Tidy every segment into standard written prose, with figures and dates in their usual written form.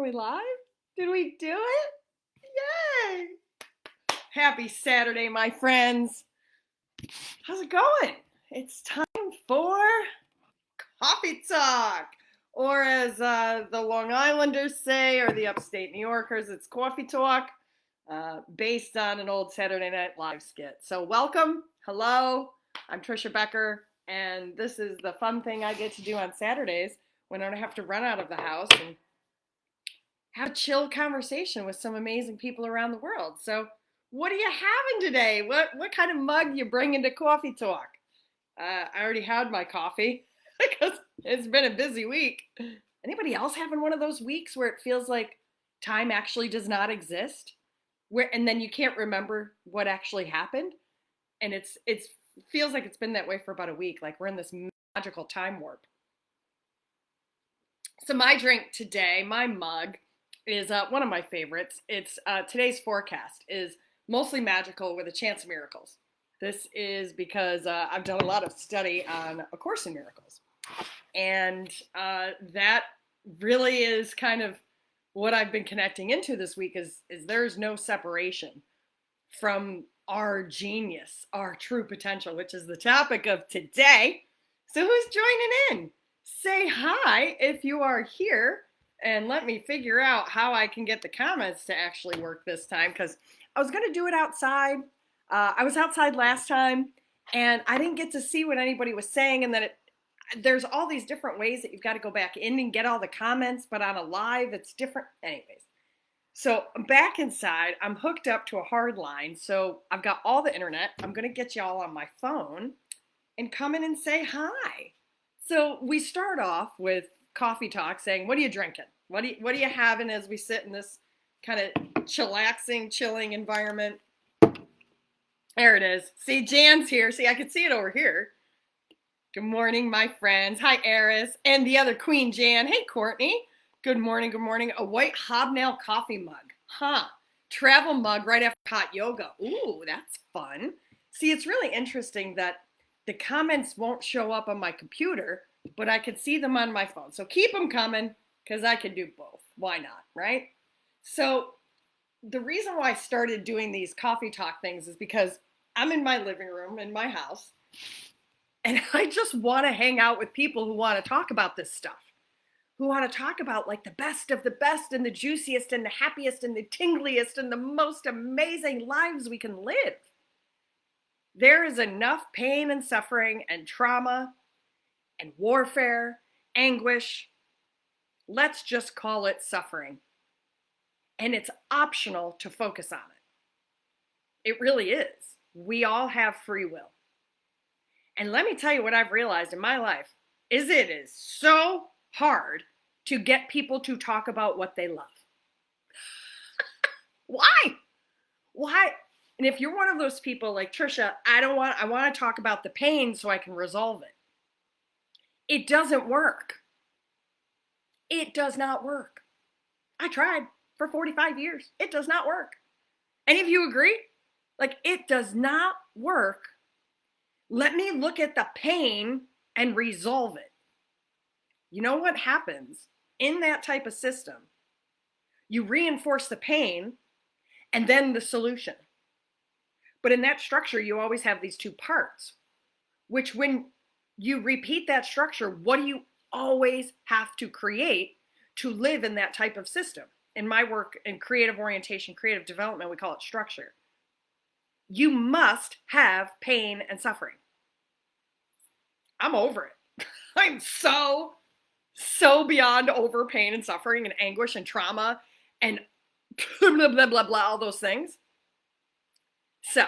we live? Did we do it? Yay! Happy Saturday, my friends. How's it going? It's time for coffee talk. Or as the Long Islanders say, or the upstate New Yorkers, it's coffee talk based on an old Saturday Night Live skit. So welcome. Hello. I'm Trisha Becker, and this is the fun thing I get to do on Saturdays when I don't have to run out of the house and have a chill conversation with some amazing people around the world. So what are you having today? What kind of mug you bringing to coffee talk? I already had my coffee because it's been a busy week. Anybody else having one of those weeks where it feels like time actually does not exist? And then you can't remember what actually happened? And it feels like it's been that way for about a week, like we're in this magical time warp. So my drink today, my mug, is one of my favorites. It's today's forecast is mostly magical with a chance of miracles. This is because I've done a lot of study on A Course in Miracles. And that really is kind of what I've been connecting into this week is there's no separation from our genius, our true potential, which is the topic of today. So who's joining in? Say hi if you are here. And let me figure out how I can get the comments to actually work this time, because I was going to do it outside. I was outside last time, and I didn't get to see what anybody was saying, and then there's all these different ways that you've got to go back in and get all the comments, but on a live, it's different. Anyways, so I'm back inside. I'm hooked up to a hard line, so I've got all the internet. I'm going to get you all on my phone and come in and say hi. So we start off with coffee talk saying, what are you drinking? What are you having as we sit in this kind of chillaxing, chilling environment? There it is. See, Jan's here. See, I can see it over here. Good morning, my friends. Hi, Eris. And the other queen, Jan. Hey, Courtney. Good morning, good morning. A white hobnail coffee mug. Huh. Travel mug right after hot yoga. Ooh, that's fun. See, it's really interesting that the comments won't show up on my computer, but I can see them on my phone. So keep them coming, because I can do both. Why not, right? So the reason why I started doing these coffee talk things is because I'm in my living room in my house, and I just want to hang out with people who want to talk about this stuff, who want to talk about like the best of the best and the juiciest and the happiest and the tingliest and the most amazing lives we can live. There is enough pain and suffering and trauma and warfare, anguish. Let's just call it suffering. And it's optional to focus on it. It really is. We all have free will. And let me tell you what I've realized in my life is it is so hard to get people to talk about what they love. Why? Why? And if you're one of those people like Trisha, I want to talk about the pain so I can resolve it. It doesn't work. It does not work. I tried for 45 years. It does not work. Any of you agree? Like, it does not work. Let me look at the pain and resolve it. You know what happens in that type of system? You reinforce the pain and then the solution. But in that structure, you always have these two parts, which when you repeat that structure, what do you always have to create to live in that type of system? In my work in creative orientation, creative development, we call it structure. You must have pain and suffering. I'm over it. I'm so beyond over pain and suffering and anguish and trauma and blah, blah, blah, blah, all those things. So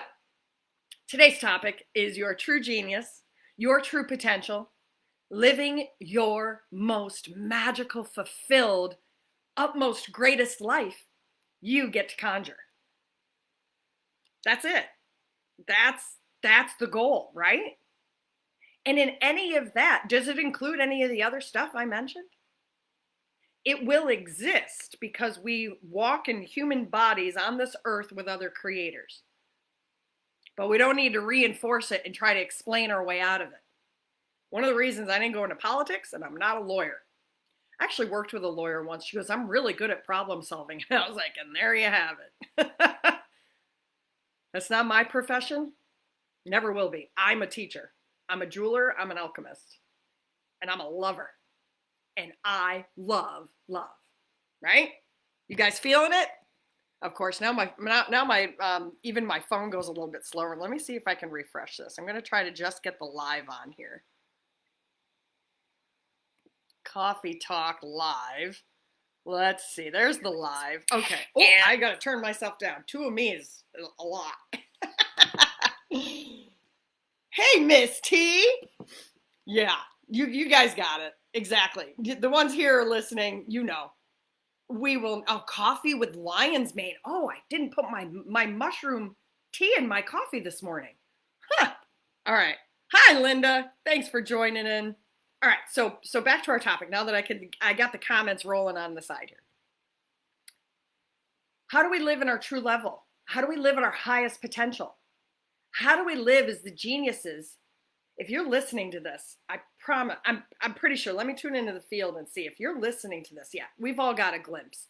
today's topic is your true genius, your true potential, living your most magical, fulfilled, utmost greatest life you get to conjure. That's it. That's the goal, right? And in any of that, does it include any of the other stuff I mentioned? It will exist because we walk in human bodies on this earth with other creators. But we don't need to reinforce it and try to explain our way out of it. One of the reasons I didn't go into politics, and I'm not a lawyer, I actually worked with a lawyer once. She goes, I'm really good at problem solving. And I was like, and there you have it. That's not my profession. Never will be. I'm a teacher. I'm a jeweler. I'm an alchemist. And I'm a lover. And I love love. Right? You guys feeling it? Of course, now my even my phone goes a little bit slower. Let me see if I can refresh this. I'm going to try to just get the live on here. Coffee Talk Live. Let's see. There's the live. Okay. Oh, I got to turn myself down. Two of me is a lot. Hey, Miss T. Yeah, you guys got it. Exactly. The ones here are listening, you know. We will, coffee with lion's mane. Oh, I didn't put my mushroom tea in my coffee this morning. Huh. All right. Hi, Linda. Thanks for joining in. All right, so back to our topic now that I got the comments rolling on the side here. How do we live in our true level? How do we live at our highest potential? How do we live as the geniuses? If you're listening to this, I promise, I'm pretty sure, let me tune into the field and see. If you're listening to this, yeah, we've all got a glimpse.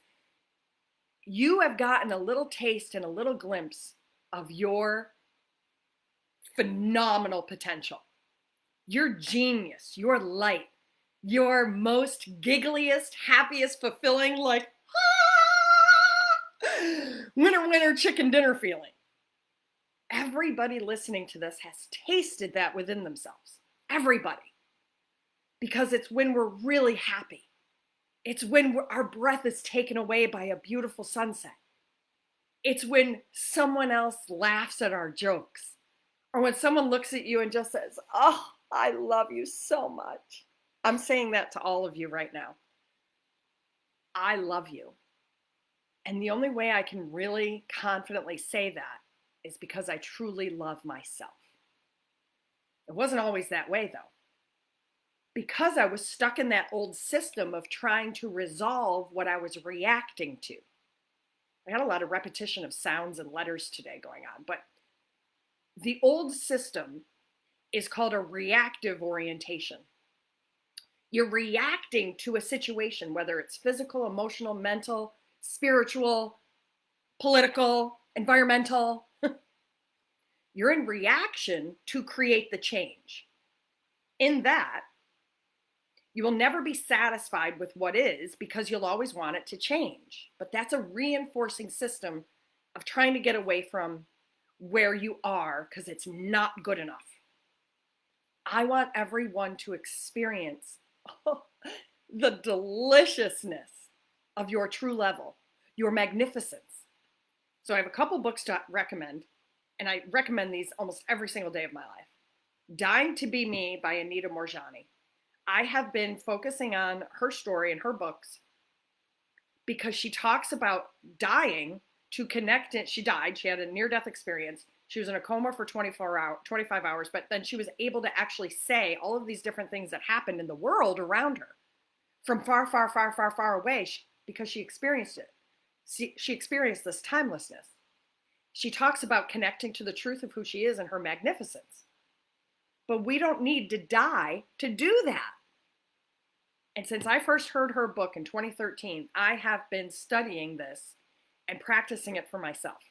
You have gotten a little taste and a little glimpse of your phenomenal potential. Your genius, your light, your most giggliest, happiest, fulfilling, like, winner, winner, chicken dinner feeling. Everybody listening to this has tasted that within themselves. Everybody. Because it's when we're really happy. It's when our breath is taken away by a beautiful sunset. It's when someone else laughs at our jokes. Or when someone looks at you and just says, oh, I love you so much. I'm saying that to all of you right now. I love you. And the only way I can really confidently say that is because I truly love myself. It wasn't always that way, though. Because I was stuck in that old system of trying to resolve what I was reacting to. I got a lot of repetition of sounds and letters today going on, but the old system is called a reactive orientation. You're reacting to a situation, whether it's physical, emotional, mental, spiritual, political, environmental. You're in reaction to create the change. In that, you will never be satisfied with what is because you'll always want it to change. But that's a reinforcing system of trying to get away from where you are because it's not good enough. I want everyone to experience the deliciousness of your true level, your magnificence. So I have a couple books to recommend, and I recommend these almost every single day of my life. Dying to Be Me by Anita Moorjani. I have been focusing on her story and her books because she talks about dying to connect it. She died. She had a near-death experience. She was in a coma for 25 hours, but then she was able to actually say all of these different things that happened in the world around her from far, far, far, far, far away because she experienced it. She experienced this timelessness. She talks about connecting to the truth of who she is and her magnificence. But we don't need to die to do that. And since I first heard her book in 2013, I have been studying this and practicing it for myself.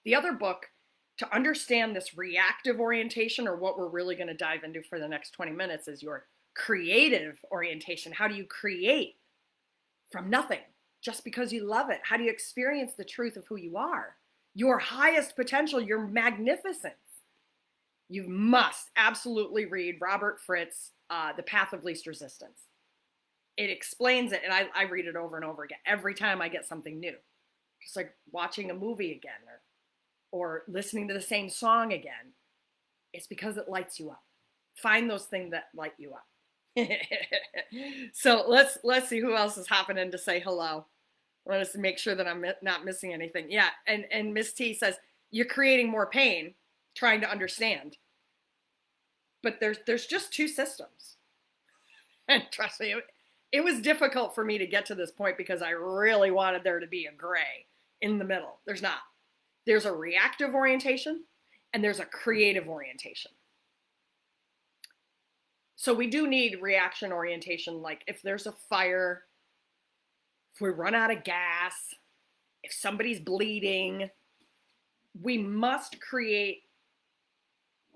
The other book, to understand this reactive orientation, or what we're really going to dive into for the next 20 minutes, is your creative orientation. How do you create from nothing just because you love it? How do you experience the truth of who you are? Your highest potential, your magnificence. You must absolutely read Robert Fritz, The Path of Least Resistance. It explains it, and I read it over and over again every time I get something new. Just like watching a movie again or listening to the same song again. It's because it lights you up. Find those things that light you up. So let's see who else is hopping in to say hello. Let us make sure that I'm not missing anything. Yeah, and Miss T says, you're creating more pain trying to understand. But there's just two systems. And trust me, it was difficult for me to get to this point because I really wanted there to be a gray in the middle. There's not. There's a reactive orientation and there's a creative orientation. So we do need reaction orientation. Like if there's a fire, if we run out of gas, if somebody's bleeding, we must create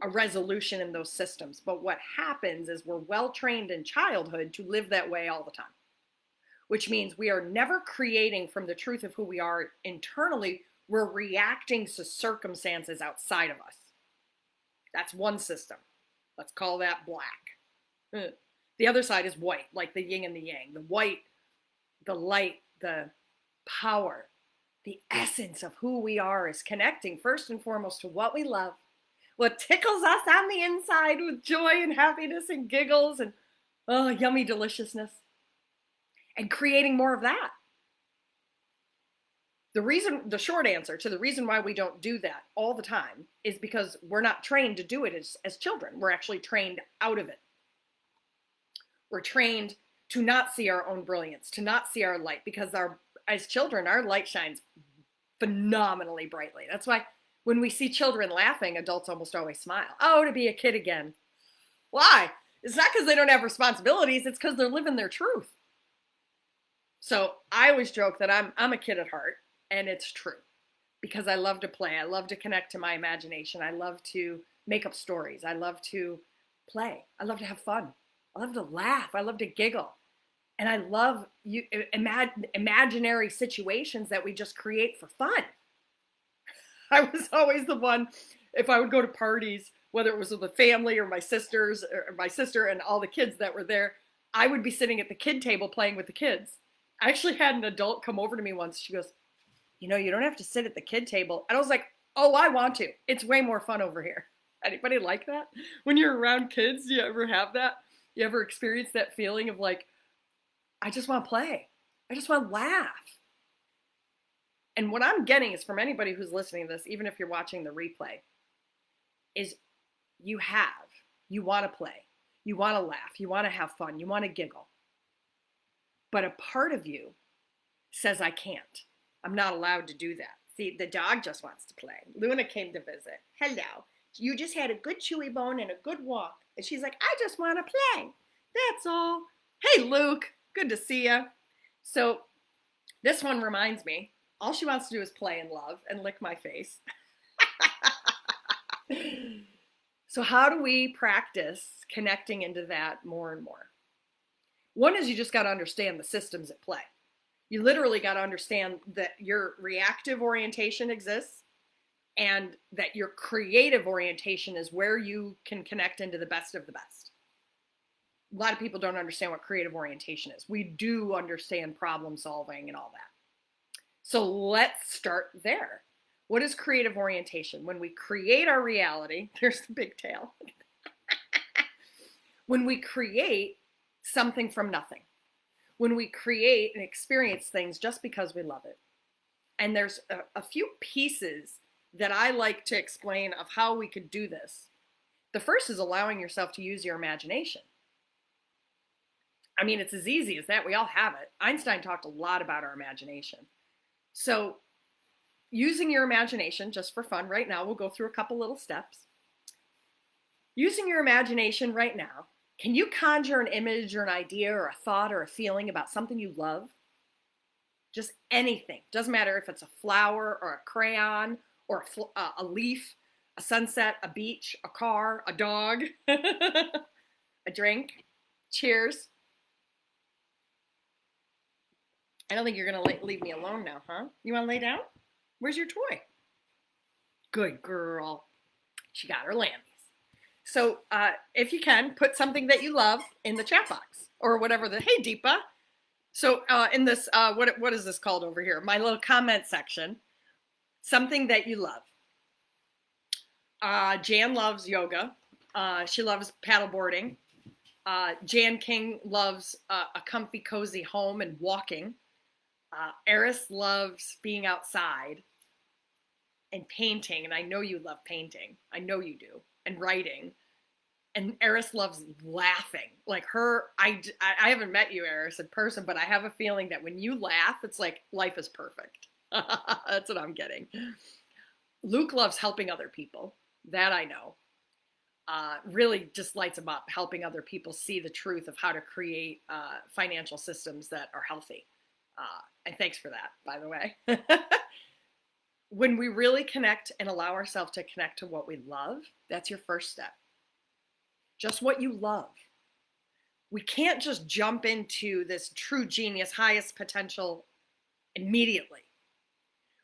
a resolution in those systems. But what happens is we're well trained in childhood to live that way all the time, which means we are never creating from the truth of who we are internally. We're reacting to circumstances outside of us. That's one system. Let's call that black. The other side is white, like the yin and the yang. The white, the light, the power, the essence of who we are is connecting first and foremost to what we love, what tickles us on the inside with joy and happiness and giggles and yummy deliciousness, and creating more of that. The short answer to the reason why we don't do that all the time is because we're not trained to do it as children. We're actually trained out of it. We're trained to not see our own brilliance, to not see our light, because as children, our light shines phenomenally brightly. That's why when we see children laughing, adults almost always smile. Oh, to be a kid again. Why? It's not because they don't have responsibilities. It's because they're living their truth. So I always joke that I'm a kid at heart, and it's true, because I love to play. I love to connect to my imagination. I love to make up stories. I love to play. I love to have fun. I love to laugh. I love to giggle. And I love imaginary situations that we just create for fun. I was always the one, if I would go to parties, whether it was with the family or my sisters or my sister and all the kids that were there, I would be sitting at the kid table playing with the kids. I actually had an adult come over to me once. She goes, you don't have to sit at the kid table. And I was like, oh, I want to. It's way more fun over here. Anybody like that? When you're around kids, do you ever have that? You ever experience that feeling of like, I just want to play. I just want to laugh. And what I'm getting is from anybody who's listening to this, even if you're watching the replay, is you want to play. You want to laugh. You want to have fun. You want to giggle. But a part of you says, I can't. I'm not allowed to do that. See, the dog just wants to play. Luna came to visit. Hello. You just had a good chewy bone and a good walk. And she's like, I just want to play. That's all. Hey, Luke. Good to see you. So this one reminds me, all she wants to do is play and love and lick my face. So how do we practice connecting into that more and more? One is you just got to understand the systems at play. You literally got to understand that your reactive orientation exists and that your creative orientation is where you can connect into the best of the best. A lot of people don't understand what creative orientation is. We do understand problem solving and all that. So let's start there. What is creative orientation? When we create our reality, there's the big tail. When we create something from nothing. When we create and experience things just because we love it. And there's a few pieces that I like to explain of how we could do this. The first is allowing yourself to use your imagination. I mean, it's as easy as that. We all have it. Einstein talked a lot about our imagination. So using your imagination just for fun right now, we'll go through a couple little steps. Using your imagination right now, can you conjure an image or an idea or a thought or a feeling about something you love? Just anything. Doesn't matter if it's a flower or a crayon or a leaf, a sunset, a beach, a car, a dog, a drink. Cheers. I don't think you're going to leave me alone now, huh? You want to lay down? Where's your toy? Good girl. She got her lambies. So if you can, put something that you love in the chat box or whatever. Hey, Deepa. So in this, what is this called over here? My little comment section. Something that you love. Jan loves yoga. She loves paddleboarding. Jan King loves a comfy, cozy home and walking. Eris loves being outside and painting, and I know you love painting. I know you do. And writing. And Eris loves laughing. Like her, I haven't met you, Eris, in person, but I have a feeling that when you laugh, it's like life is perfect. That's what I'm getting. Luke loves helping other people. That I know. really just lights them up, helping other people see the truth of how to create financial systems that are healthy. And thanks for that, by the way. When we really connect and allow ourselves to connect to what we love, that's your first step. Just what you love. We can't just jump into this true genius, highest potential immediately.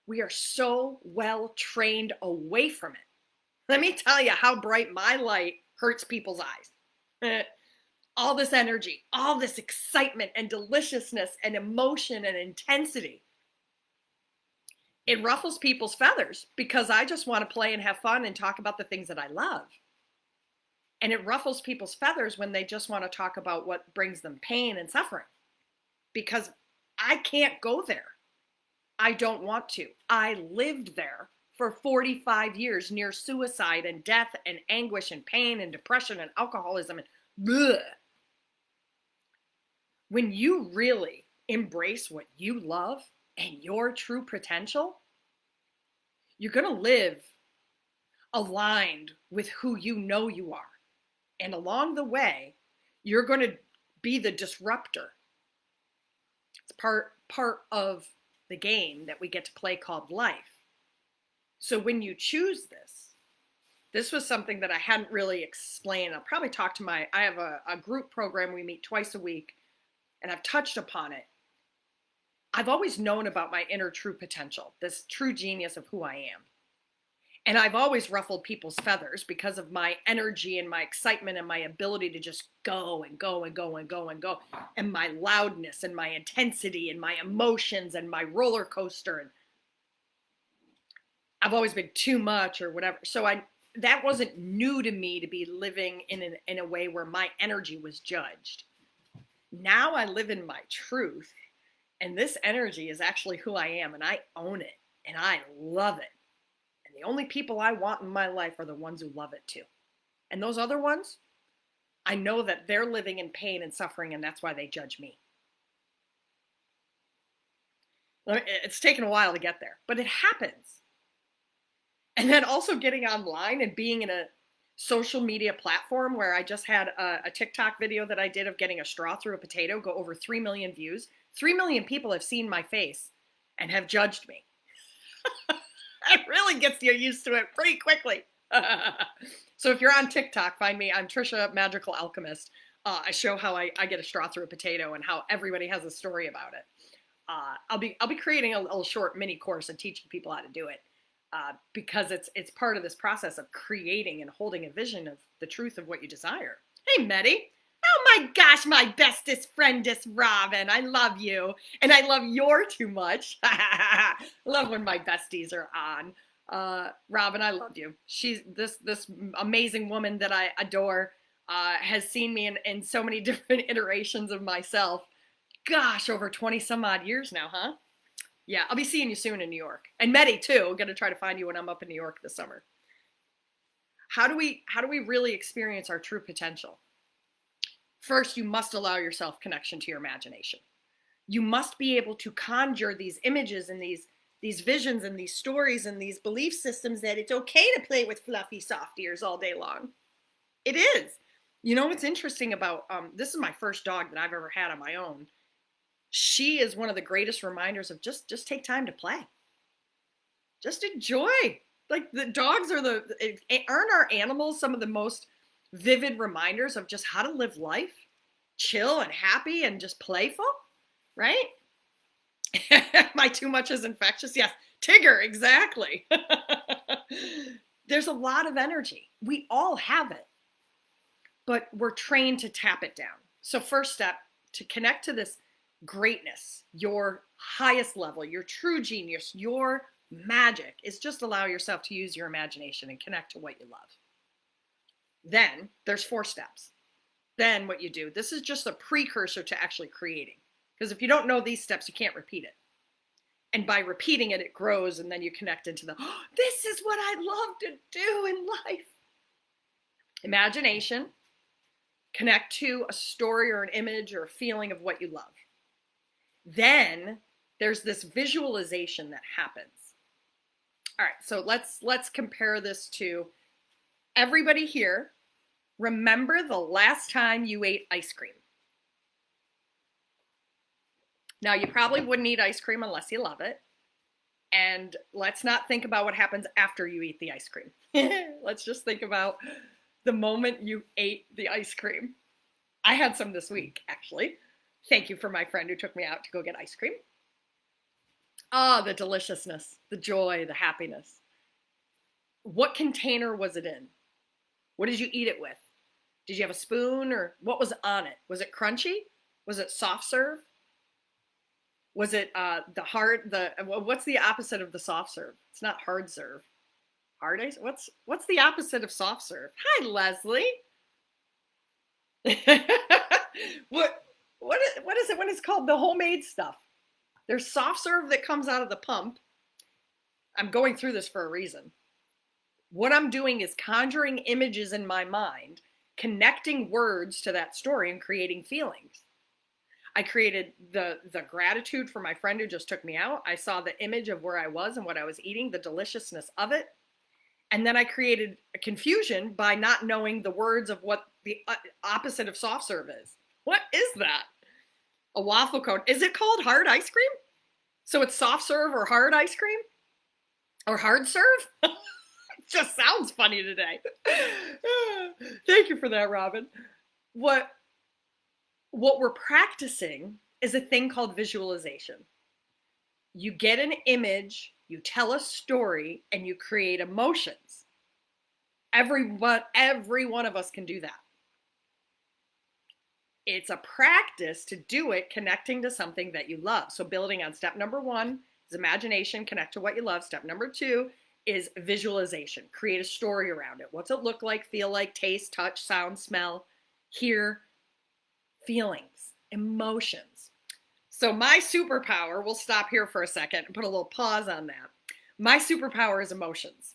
We are so well trained away from it. Let me tell you how bright my light hurts people's eyes. All this energy, all this excitement and deliciousness and emotion and intensity. It ruffles people's feathers because I just want to play and have fun and talk about the things that I love. And it ruffles people's feathers when they just want to talk about what brings them pain and suffering, because I can't go there. I don't want to. I lived there for 45 years, near suicide and death and anguish and pain and depression and alcoholism and bleh. When you really embrace what you love and your true potential, you're going to live aligned with who you know you are. And along the way, you're going to be the disruptor. It's part of the game that we get to play called life. So when you choose this was something that I hadn't really explained. I'll probably talk to I have a group program. We meet twice a week, and I've touched upon it. I've always known about my inner true potential, this true genius of who I am. And I've always ruffled people's feathers because of my energy and my excitement and my ability to just go and go and go and go and go, and my loudness and my intensity and my emotions and my roller coaster. And I've always been too much or whatever. So that wasn't new to me, to be living in a way where my energy was judged. Now I live in my truth, and this energy is actually who I am, and I own it, and I love it. The only people I want in my life are the ones who love it too. And those other ones, I know that they're living in pain and suffering, and that's why they judge me. It's taken a while to get there, but it happens. And then also getting online and being in a social media platform where I just had a TikTok video that I did of getting a straw through a potato go over 3 million views. 3 million people have seen my face and have judged me. It really gets you used to it pretty quickly. So if you're on TikTok, find me. I'm Trisha, Magical Alchemist. I show how I get a straw through a potato and how everybody has a story about it. I'll be creating a little short mini course and teaching people how to do it, because it's part of this process of creating and holding a vision of the truth of what you desire. Hey, Medi. Oh my gosh, my bestest friendest Robin. I love you. And I love your too much. I love when my besties are on. Robin, I love you. She's this amazing woman that I adore, has seen me in so many different iterations of myself. Gosh, over 20 some odd years now, huh? Yeah, I'll be seeing you soon in New York. And Medi too. I'm going to try to find you when I'm up in New York this summer. How do we really experience our true potential? First, you must allow yourself connection to your imagination. You must be able to conjure these images and these visions and these stories and these belief systems that it's okay to play with fluffy soft ears all day long. It is. You know what's interesting about, this is my first dog that I've ever had on my own. She is one of the greatest reminders of just take time to play. Just enjoy. Like, the dogs aren't our animals some of the most vivid reminders of just how to live life, chill and happy and just playful, right? My too much is infectious. Yes, Tigger, exactly. There's a lot of energy. We all have it, but we're trained to tap it down. So first step, to connect to this greatness, your highest level, your true genius, your magic, is just allow yourself to use your imagination and connect to what you love. Then there's 4 steps. Then what you do, this is just a precursor to actually creating. Because if you don't know these steps, you can't repeat it. And by repeating it, it grows, and then you connect into this is what I love to do in life. Imagination, connect to a story or an image or a feeling of what you love. Then there's this visualization that happens. All right, so let's compare this to everybody here Remember the last time you ate ice cream. Now, you probably wouldn't eat ice cream unless you love it. And let's not think about what happens after you eat the ice cream. Let's just think about the moment you ate the ice cream. I had some this week, actually. Thank you for my friend who took me out to go get ice cream. Ah, the deliciousness, the joy, the happiness. What container was it in? What did you eat it with? Did you have a spoon, or what was on it? Was it crunchy? Was it soft serve? Was it what's the opposite of the soft serve? It's not hard serve. Hard ice? What's the opposite of soft serve? Hi, Leslie. what is it when it's called the homemade stuff? There's soft serve that comes out of the pump. I'm going through this for a reason. What I'm doing is conjuring images in my mind, connecting words to that story and creating feelings. I created the gratitude for my friend who just took me out. I saw the image of where I was and what I was eating, the deliciousness of it. And then I created a confusion by not knowing the words of what the opposite of soft serve is. What is that? A waffle cone. Is it called hard ice cream? So it's soft serve or hard ice cream? Or hard serve? It just sounds funny today. Thank you for that, Robin. What we're practicing is a thing called visualization. You get an image, you tell a story, and you create emotions. Every one of us can do that. It's a practice to do it connecting to something that you love. So building on step number 1 is imagination, connect to what you love. Step number 2 is visualization. Create a story around it. What's it look like, feel like, taste, touch, sound, smell, hear, feelings, emotions. So my superpower, we'll stop here for a second and put a little pause on that. My superpower is emotions.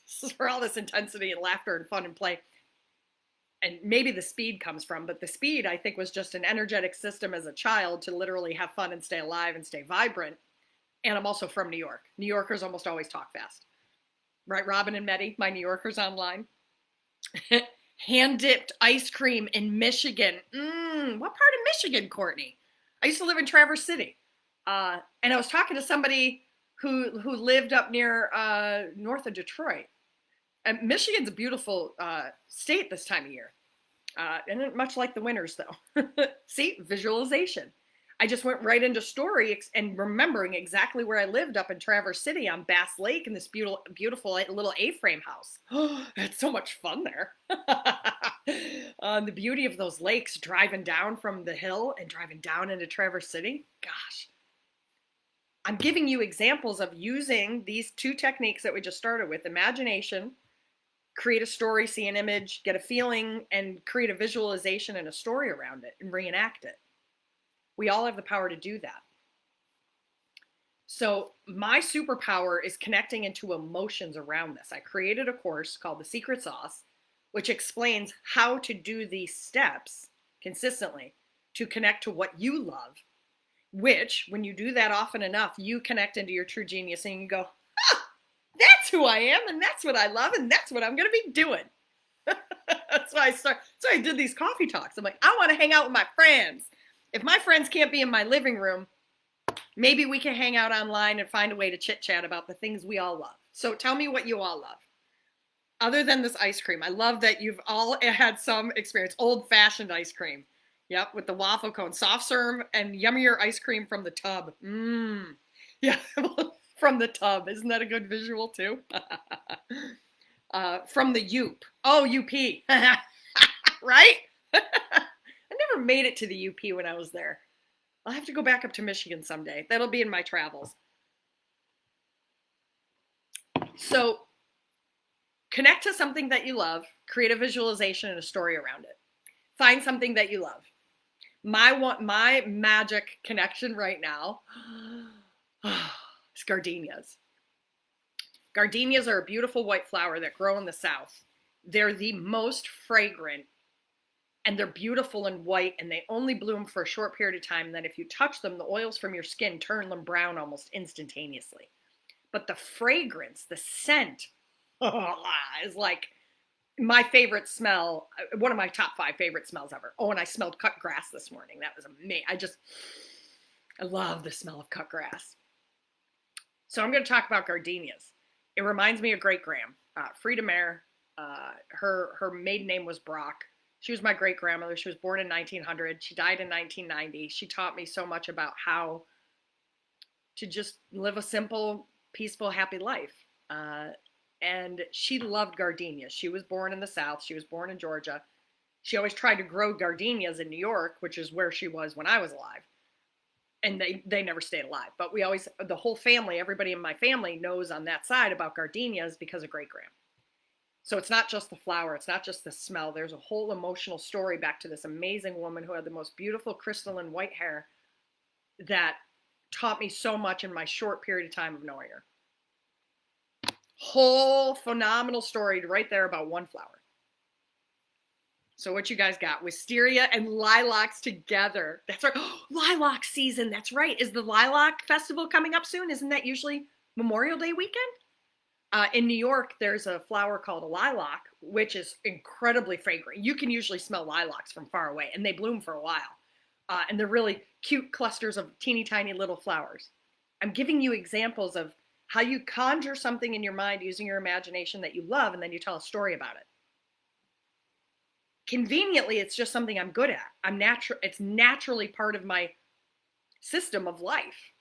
This is where all this intensity and laughter and fun and play, and maybe the speed comes from, but the speed, I think, was just an energetic system as a child to literally have fun and stay alive and stay vibrant. And I'm also from New York. New Yorkers almost always talk fast. Right, Robin and Meddy, my New Yorkers online? Hand-dipped ice cream in Michigan. What part of Michigan, Courtney? I used to live in Traverse City. And I was talking to somebody who lived up near north of Detroit. And Michigan's a beautiful state this time of year. And much like the winters, though. See, visualization. I just went right into story and remembering exactly where I lived up in Traverse City on Bass Lake in this beautiful little A-frame house. Oh, it's so much fun there. The beauty of those lakes, driving down from the hill and driving down into Traverse City. Gosh. I'm giving you examples of using these 2 techniques that we just started with. Imagination, create a story, see an image, get a feeling, and create a visualization and a story around it and reenact it. We all have the power to do that. So my superpower is connecting into emotions around this. I created a course called The Secret Sauce, which explains how to do these steps consistently to connect to what you love, which when you do that often enough, you connect into your true genius and you go, that's who I am, and that's what I love, and that's what I'm going to be doing. That's why I did these coffee talks. I'm like, I want to hang out with my friends. If my friends can't be in my living room, maybe we can hang out online and find a way to chit chat about the things we all love. So tell me what you all love. Other than this ice cream, I love that you've all had some experience. Old-fashioned ice cream. Yep, with the waffle cone. Soft serve and yummier ice cream from the tub. Yeah, from the tub. Isn't that a good visual too? From the Yoop. Oh, UP. Right? I never made it to the UP when I was there. I'll have to go back up to Michigan someday. That'll be in my travels. So connect to something that you love, create a visualization and a story around it. Find something that you love. My magic connection right now is gardenias. Gardenias are a beautiful white flower that grow in the South. They're the most fragrant, and they're beautiful and white, and they only bloom for a short period of time. And then if you touch them, the oils from your skin turn them brown almost instantaneously. But the fragrance, the scent, is like My favorite smell, one of my top 5 favorite smells ever. Oh, and I smelled cut grass this morning. That was amazing. I love the smell of cut grass. So I'm going to talk about gardenias. It reminds me of great Graham, Frida Mayer. Her maiden name was Brock. She was my great grandmother. She was born in 1900. She died in 1990. She taught me so much about how to just live a simple, peaceful, happy life. And she loved gardenias. She was born in the South. She was born in Georgia. She always tried to grow gardenias in New York, which is where she was when I was alive. And they never stayed alive. But we always, the whole family, everybody in my family knows on that side about gardenias because of great Graham. So it's not just the flower. It's not just the smell. There's a whole emotional story back to this amazing woman who had the most beautiful crystalline white hair that taught me so much in my short period of time of knowing her. Whole phenomenal story right there about one flower. So what you guys got? Wisteria and lilacs together. That's right. Oh, lilac season. That's right. Is the lilac festival coming up soon? Isn't that usually Memorial Day weekend? In New York, there's a flower called a lilac, which is incredibly fragrant. You can usually smell lilacs from far away, and they bloom for a while. And they're really cute clusters of teeny tiny little flowers. I'm giving you examples of how you conjure something in your mind using your imagination that you love, and then you tell a story about it. Conveniently, it's just something I'm good at. It's naturally part of my system of life.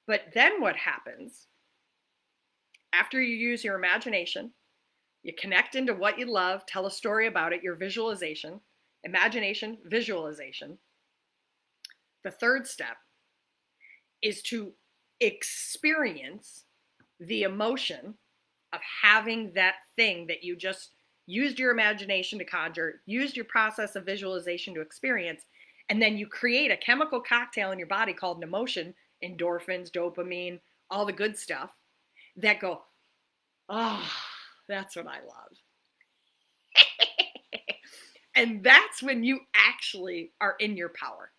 But then what happens after you use your imagination, you connect into what you love, tell a story about it, your visualization, imagination, visualization. The third step is to experience the emotion of having that thing that you just used your imagination to conjure, used your process of visualization to experience, and then you create a chemical cocktail in your body called an emotion, endorphins, dopamine, all the good stuff, that go, oh, that's what I love. And that's when you actually are in your power.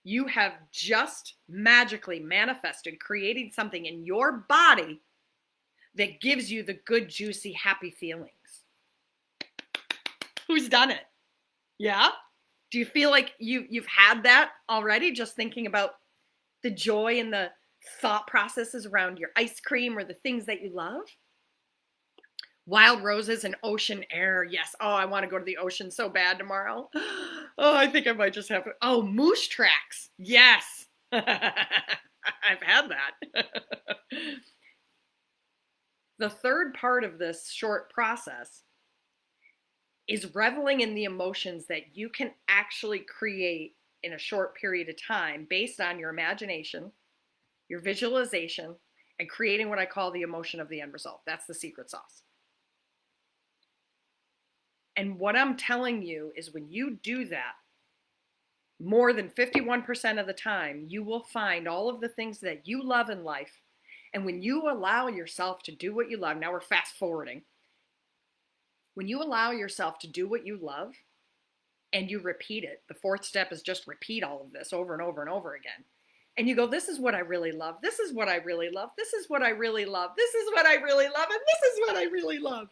You have just magically manifested, creating something in your body that gives you the good, juicy, happy feelings. Who's done it? Yeah? Do you feel like you've had that already, just thinking about the joy and the thought processes around your ice cream or the things that you love? Wild roses and ocean air. Yes. Oh, I want to go to the ocean so bad tomorrow. Oh, I think I might just have to. Oh, moose tracks. Yes. I've had that. The third part of this short process is reveling in the emotions that you can actually create in a short period of time based on your imagination, your visualization, and creating what I call the emotion of the end result. That's the secret sauce. And what I'm telling you is when you do that, more than 51% of the time, you will find all of the things that you love in life. And when you allow yourself to do what you love, now we're fast forwarding. When you allow yourself to do what you love and you repeat it, the fourth step is just repeat all of this over and over and over again. And you go, this is what I really love. This is what I really love. This is what I really love. This is what I really love. And this is what I really love.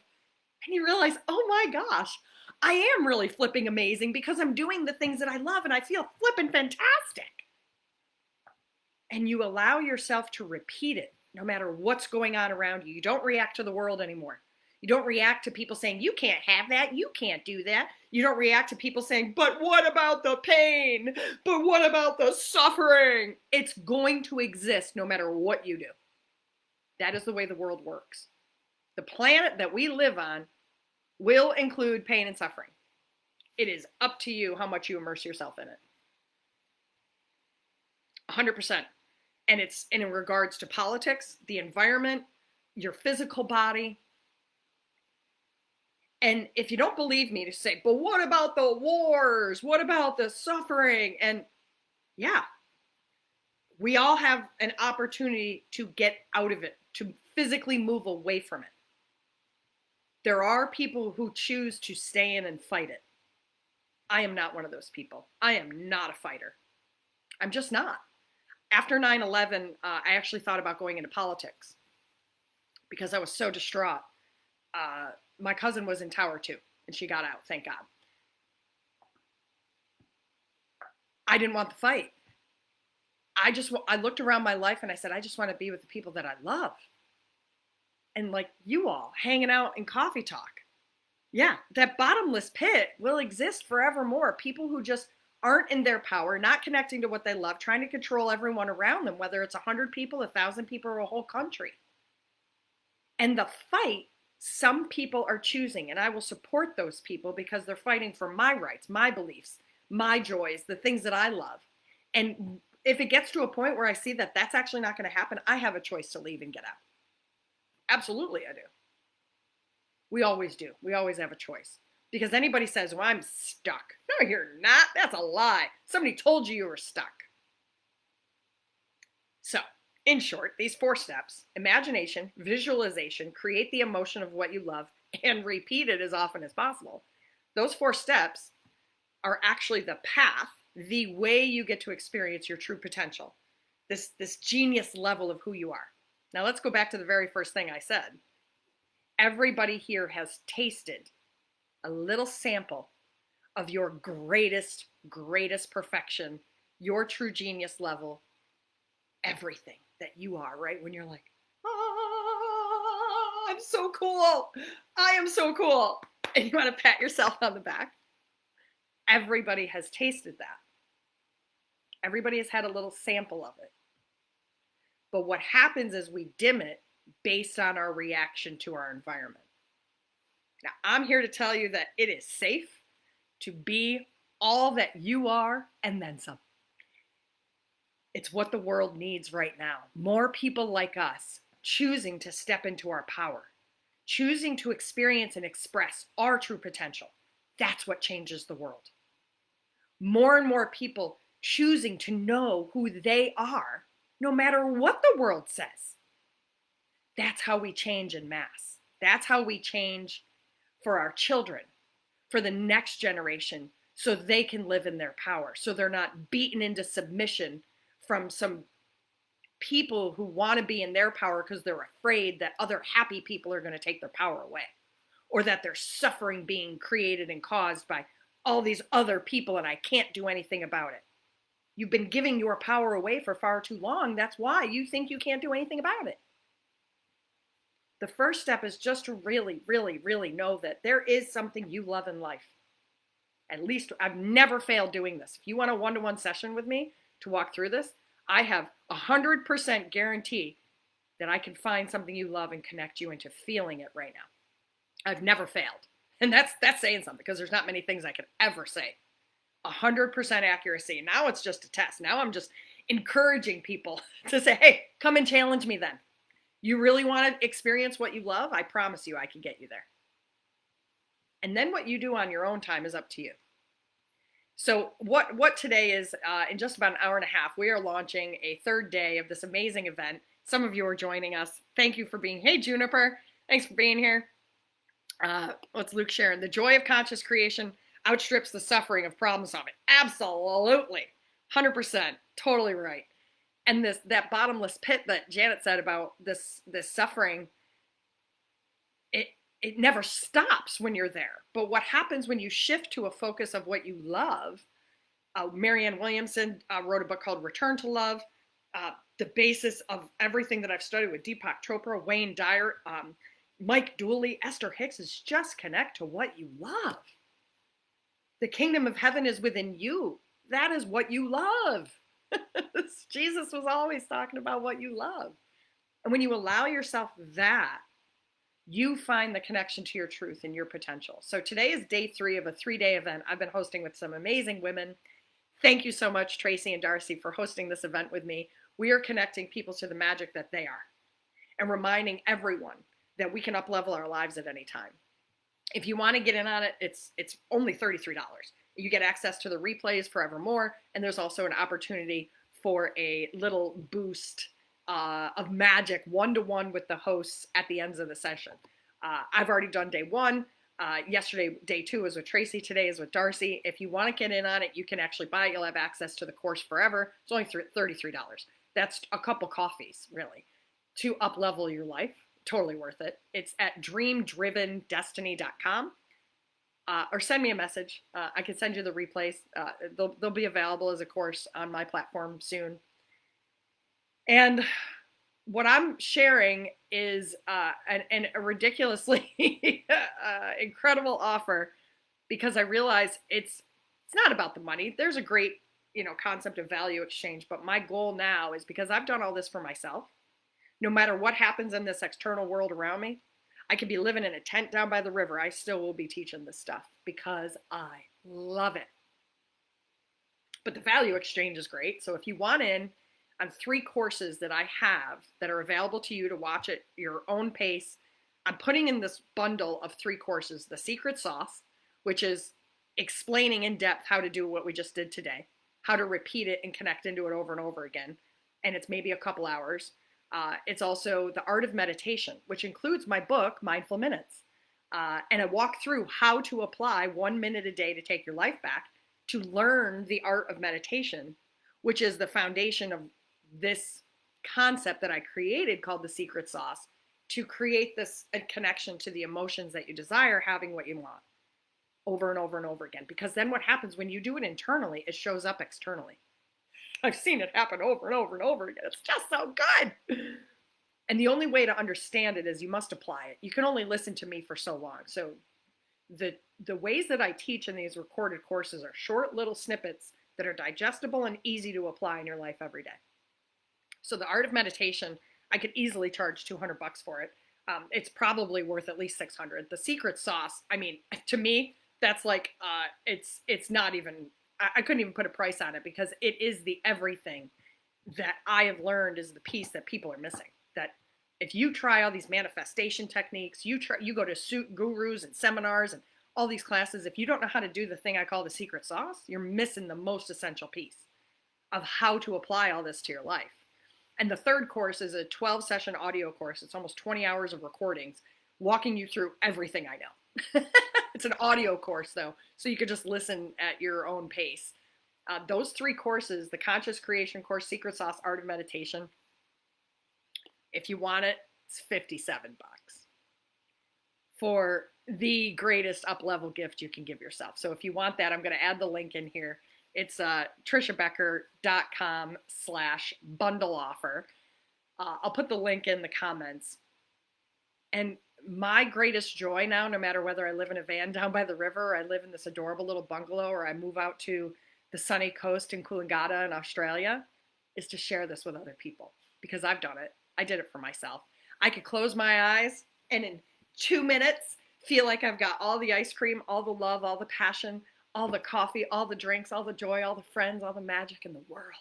And you realize, oh my gosh, I am really flipping amazing because I'm doing the things that I love and I feel flipping fantastic. And you allow yourself to repeat it no matter what's going on around you. You don't react to the world anymore. You don't react to people saying, you can't have that, you can't do that. You don't react to people saying, but what about the pain? But what about the suffering? It's going to exist no matter what you do. That is the way the world works. The planet that we live on will include pain and suffering. It is up to you how much you immerse yourself in it. 100%. And it's in regards to politics, the environment, your physical body. And if you don't believe me, to say, but what about the wars? What about the suffering? And yeah, we all have an opportunity to get out of it, to physically move away from it. There are people who choose to stay in and fight it. I am not one of those people. I am not a fighter. I'm just not. After 9/11, I actually thought about going into politics because I was so distraught. my cousin was in Tower 2 and she got out, thank God. I didn't want the fight. I looked around my life and I said, I just want to be with the people that I love. And like you all, hanging out in coffee talk. Yeah, that bottomless pit will exist forevermore. People who just aren't in their power, not connecting to what they love, trying to control everyone around them, whether it's 100 people, 1,000 people, or a whole country. And the fight, some people are choosing, and I will support those people because they're fighting for my rights, my beliefs, my joys, the things that I love. And if it gets to a point where I see that that's actually not going to happen, I have a choice to leave and get out. Absolutely, I do. We always do. We always have a choice. Because anybody says, well, I'm stuck. No, you're not. That's a lie. Somebody told you were stuck. So, in short, these 4 steps: imagination, visualization, create the emotion of what you love, and repeat it as often as possible. Those 4 steps are actually the path, the way you get to experience your true potential, this genius level of who you are. Now, let's go back to the very first thing I said. Everybody here has tasted a little sample of your greatest perfection, your true genius level, everything that you are, right? When you're like, I'm so cool. I am so cool. And you want to pat yourself on the back. Everybody has tasted that. Everybody has had a little sample of it. But what happens is we dim it based on our reaction to our environment. Now, I'm here to tell you that it is safe to be all that you are and then some. It's what the world needs right now. More people like us choosing to step into our power, choosing to experience and express our true potential. That's what changes the world. More and more people choosing to know who they are, no matter what the world says. That's how we change en masse. That's how we change for our children, for the next generation, so they can live in their power, so they're not beaten into submission from some people who want to be in their power because they're afraid that other happy people are going to take their power away, or that there's suffering being created and caused by all these other people and I can't do anything about it. You've been giving your power away for far too long. That's why you think you can't do anything about it. The first step is just to really, really, really know that there is something you love in life. At least I've never failed doing this. If you want a one-to-one session with me to walk through this, I have 100% guarantee that I can find something you love and connect you into feeling it right now. I've never failed. And that's saying something, because there's not many things I could ever say. 100% accuracy. Now it's just a test. Now I'm just encouraging people to say, hey, come and challenge me then. You really want to experience what you love? I promise you I can get you there. And then what you do on your own time is up to you. So what today is, in just about an hour and a half, we are launching a 3rd day of this amazing event. Some of you are joining us. Thank you for being here. Hey, Juniper, thanks for being here. What's Luke sharing? The joy of conscious creation outstrips the suffering of problem solving. Absolutely. 100%. Totally right. And that bottomless pit that Janet said about this suffering, it never stops when you're there. But what happens when you shift to a focus of what you love? Marianne Williamson wrote a book called Return to Love. The basis of everything that I've studied with Deepak Chopra, Wayne Dyer, Mike Dooley, Esther Hicks is just connect to what you love. The kingdom of heaven is within you. That is what you love. Jesus was always talking about what you love. And when you allow yourself that, you find the connection to your truth and your potential. So today is day 3 of a 3-day event I've been hosting with some amazing women. Thank you so much, Tracy and Darcy, for hosting this event with me. We are connecting people to the magic that they are and reminding everyone that we can up-level our lives at any time. If you want to get in on it, it's only $33. You get access to the replays forevermore, and there's also an opportunity for a little boost of magic one-to-one with the hosts at the ends of the session. I've already done day 1. Yesterday, day 2 was with Tracy. Today is with Darcy. If you want to get in on it, you can actually buy it. You'll have access to the course forever. It's only $33. That's a couple coffees, really, to up-level your life totally worth it. It's at dreamdrivendestiny.com. Or send me a message. I can send you the replays. They'll be available as a course on my platform soon. And what I'm sharing is a ridiculously incredible offer, because I realize it's not about the money. There's a great, concept of value exchange, but my goal now is, because I've done all this for myself, no matter what happens in this external world around me, I could be living in a tent down by the river. I still will be teaching this stuff because I love it. But the value exchange is great. So if you want in on 3 courses that I have that are available to you to watch at your own pace, I'm putting in this bundle of 3 courses: the secret sauce, which is explaining in depth how to do what we just did today, how to repeat it and connect into it over and over again. And it's maybe a couple hours. It's also the art of meditation, which includes my book, Mindful Minutes. And I walk through how to apply 1 minute a day to take your life back, to learn the art of meditation, which is the foundation of this concept that I created called the secret sauce, to create this connection to the emotions that you desire, having what you want over and over and over again. Because then what happens when you do it internally, it shows up externally. I've seen it happen over and over and over again. It's just so good. And the only way to understand it is you must apply it. You can only listen to me for so long. So the ways that I teach in these recorded courses are short little snippets that are digestible and easy to apply in your life every day. So the art of meditation, I could easily charge $200 for it. It's probably worth at least $600. The secret sauce, I mean, to me, that's like, it's not even, I couldn't even put a price on it, because it is the everything that I have learned is the piece that people are missing. That if you try all these manifestation techniques, you go to suit gurus and seminars and all these classes, if you don't know how to do the thing I call the secret sauce, you're missing the most essential piece of how to apply all this to your life. And the third course is a 12-session audio course. It's almost 20 hours of recordings, walking you through everything I know. It's an audio course, though, so you could just listen at your own pace. Those 3 courses, the Conscious Creation course, Secret Sauce, Art of Meditation, if you want it, it's $57 for the greatest up-level gift you can give yourself. So if you want that, I'm going to add the link in here. It's trishabecker.com/bundle offer. I'll put the link in the comments. And my greatest joy now, no matter whether I live in a van down by the river, or I live in this adorable little bungalow, or I move out to the sunny coast in Coolangatta in Australia, is to share this with other people, because I've done it. I did it for myself. I could close my eyes and in 2 minutes feel like I've got all the ice cream, all the love, all the passion, all the coffee, all the drinks, all the joy, all the friends, all the magic in the world.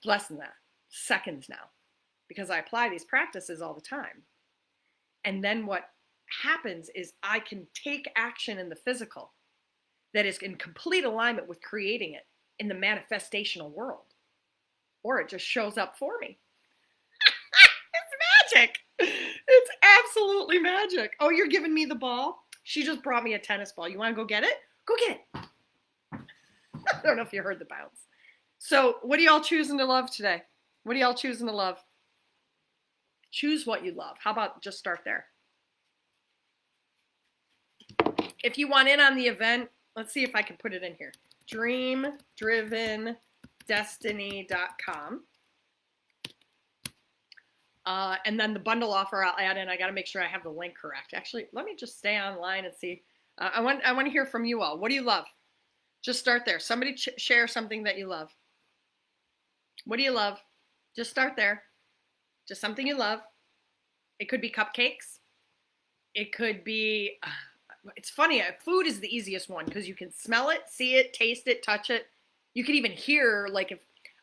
Less than that. Seconds now. Because I apply these practices all the time. And then what happens is I can take action in the physical that is in complete alignment with creating it in the manifestational world. Or it just shows up for me. It's magic. It's absolutely magic. Oh, you're giving me the ball? She just brought me a tennis ball. You want to go get it? Go get it. I don't know if you heard the bounce. So what are y'all choosing to love today? What are y'all choosing to love? Choose what you love. How about just start there? If you want in on the event, let's see if I can put it in here. dreamdrivendestiny.com. And then the bundle offer I'll add in. I got to make sure I have the link correct. Actually, let me just stay online and see. I want to hear from you all. What do you love? Just start there. Somebody share something that you love. What do you love? Just start there. Just something you love. It could be cupcakes. It could be, it's funny, food is the easiest one because you can smell it, see it, taste it, touch it. You can even hear, like, if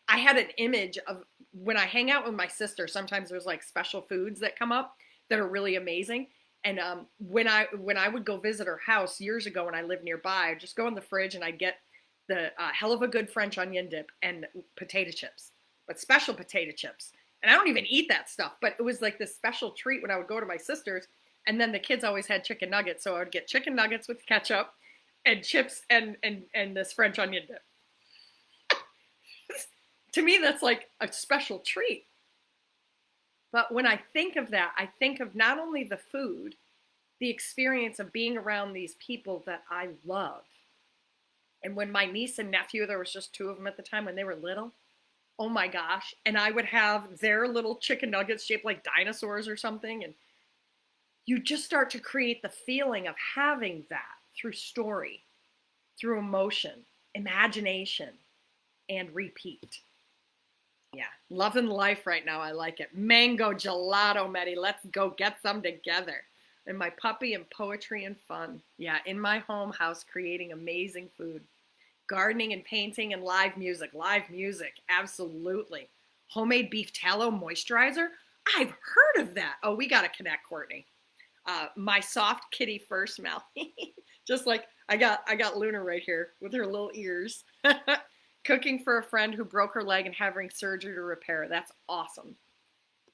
I had an image of when I hang out with my sister, sometimes there's like special foods that come up that are really amazing. And when I would go visit her house years ago when I lived nearby, I'd just go in the fridge and I'd get the hell of a good French onion dip and potato chips, but special potato chips. And I don't even eat that stuff, but it was like this special treat when I would go to my sister's. And then the kids always had chicken nuggets, so I would get chicken nuggets with ketchup and chips and this French onion dip. To me, that's like a special treat. But when I think of that, I think of not only the food, the experience of being around these people that I love. And when my niece and nephew, there was just two of them at the time when they were little, oh my gosh. And I would have their little chicken nuggets shaped like dinosaurs or something. And you just start to create the feeling of having that through story, through emotion, imagination, and repeat. Yeah, loving life right now. I like it. Mango gelato, Medi. Let's go get some together. And my puppy and poetry and fun. Yeah, in my home house, creating amazing food. Gardening and painting and live music. Live music, absolutely. Homemade beef tallow moisturizer. I've heard of that. Oh, we got to connect, Courtney. My soft kitty fur smell. Just like I got Luna right here with her little ears. Cooking for a friend who broke her leg and having surgery to repair. That's awesome.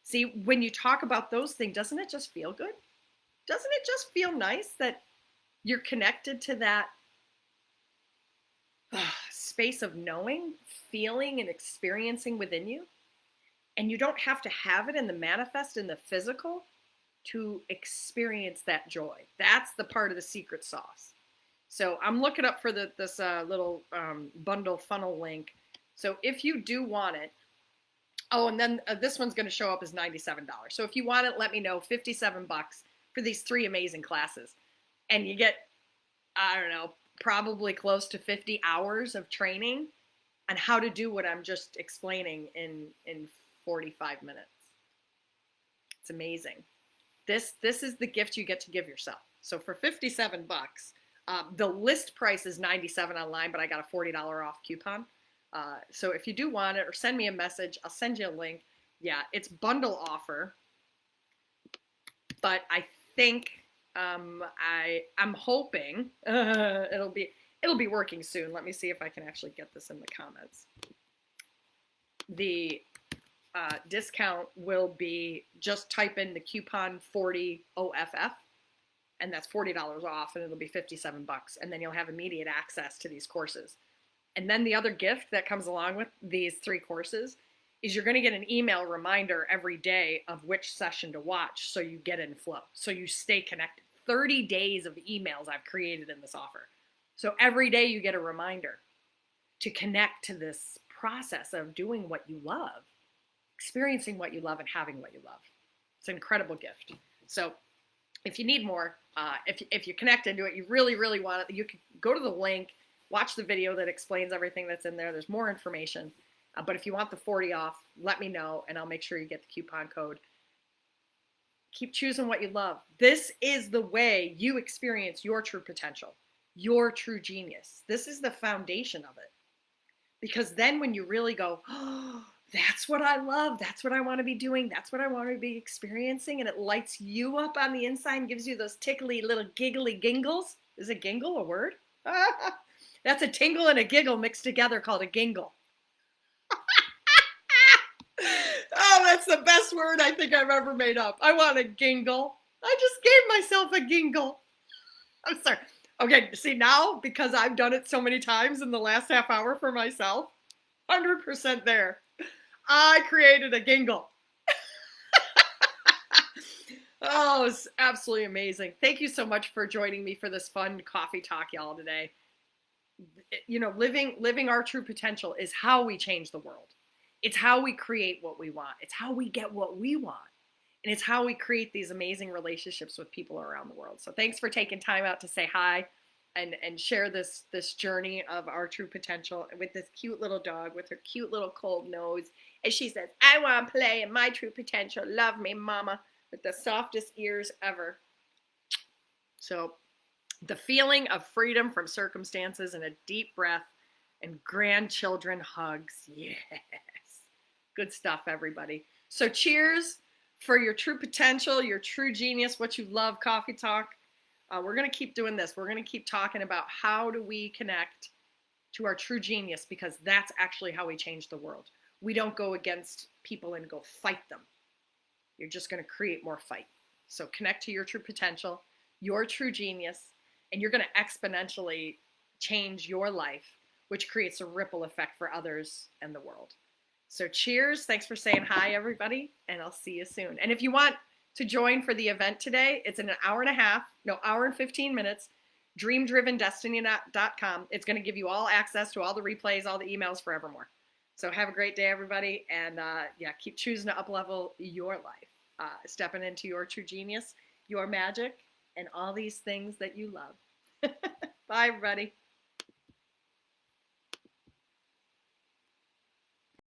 See, when you talk about those things, doesn't it just feel good? Doesn't it just feel nice that you're connected to that space of knowing, feeling, and experiencing within you? And you don't have to have it in the manifest in the physical to experience that joy. That's the part of the secret sauce. So I'm looking up for this little bundle funnel link. So if you do want it, oh, and then this one's going to show up as $97. So if you want it, let me know. $57 for these 3 amazing classes. And you get, I don't know, probably close to 50 hours of training on how to do what I'm just explaining in 45 minutes. It's amazing. This is the gift you get to give yourself. So for $57, the list price is $97 online, but I got a $40 off coupon. So if you do want it, or send me a message, I'll send you a link. Yeah, it's bundle offer, but I think I'm hoping it'll be working soon. Let me see if I can actually get this in the comments. The discount will be, just type in the coupon 40OFF, and that's $40 off, and it'll be $57, and then you'll have immediate access to these courses. And then the other gift that comes along with these 3 courses is you're going to get an email reminder every day of which session to watch, so you get in flow, so you stay connected. 30 days of emails I've created in this offer. So every day you get a reminder to connect to this process of doing what you love, experiencing what you love, and having what you love. It's an incredible gift. So if you need more, if you connect into it, you really, really want it, you can go to the link, watch the video that explains everything that's in there. There's more information. But if you want the 40 off, let me know, and I'll make sure you get the coupon code. Keep choosing what you love. This is the way you experience your true potential, your true genius. This is the foundation of it. Because then when you really go, oh, that's what I love, that's what I want to be doing, that's what I want to be experiencing, and it lights you up on the inside and gives you those tickly little giggly gingles. Is a gingle a word? That's a tingle and a giggle mixed together called a gingle. Oh, that's the best word I think I've ever made up. I want a gingle. I just gave myself a gingle. I'm sorry. Okay, see now, because I've done it so many times in the last half hour for myself, 100% there. I created a gingle. Oh, it's absolutely amazing. Thank you so much for joining me for this fun coffee talk, y'all, today. You know, living our true potential is how we change the world. It's how we create what we want. It's how we get what we want. And it's how we create these amazing relationships with people around the world. So thanks for taking time out to say hi and share this journey of our true potential with this cute little dog with her cute little cold nose. And she says, I want to play in my true potential. Love me, mama, with the softest ears ever. So the feeling of freedom from circumstances and a deep breath and grandchildren hugs. Yes. Good stuff, everybody. So cheers for your true potential, your true genius, what you love, Coffee Talk. We're going to keep doing this. We're going to keep talking about how do we connect to our true genius, because that's actually how we change the world. We don't go against people and go fight them. You're just going to create more fight. So connect to your true potential, your true genius, and you're going to exponentially change your life, which creates a ripple effect for others and the world. So cheers. Thanks for saying hi, everybody, and I'll see you soon. And if you want to join for the event today, it's in an hour and a half, no, hour and 15 minutes, dreamdrivendestiny.com. It's going to give you all access to all the replays, all the emails forevermore. So have a great day, everybody. And keep choosing to uplevel your life, stepping into your true genius, your magic, and all these things that you love. Bye, everybody.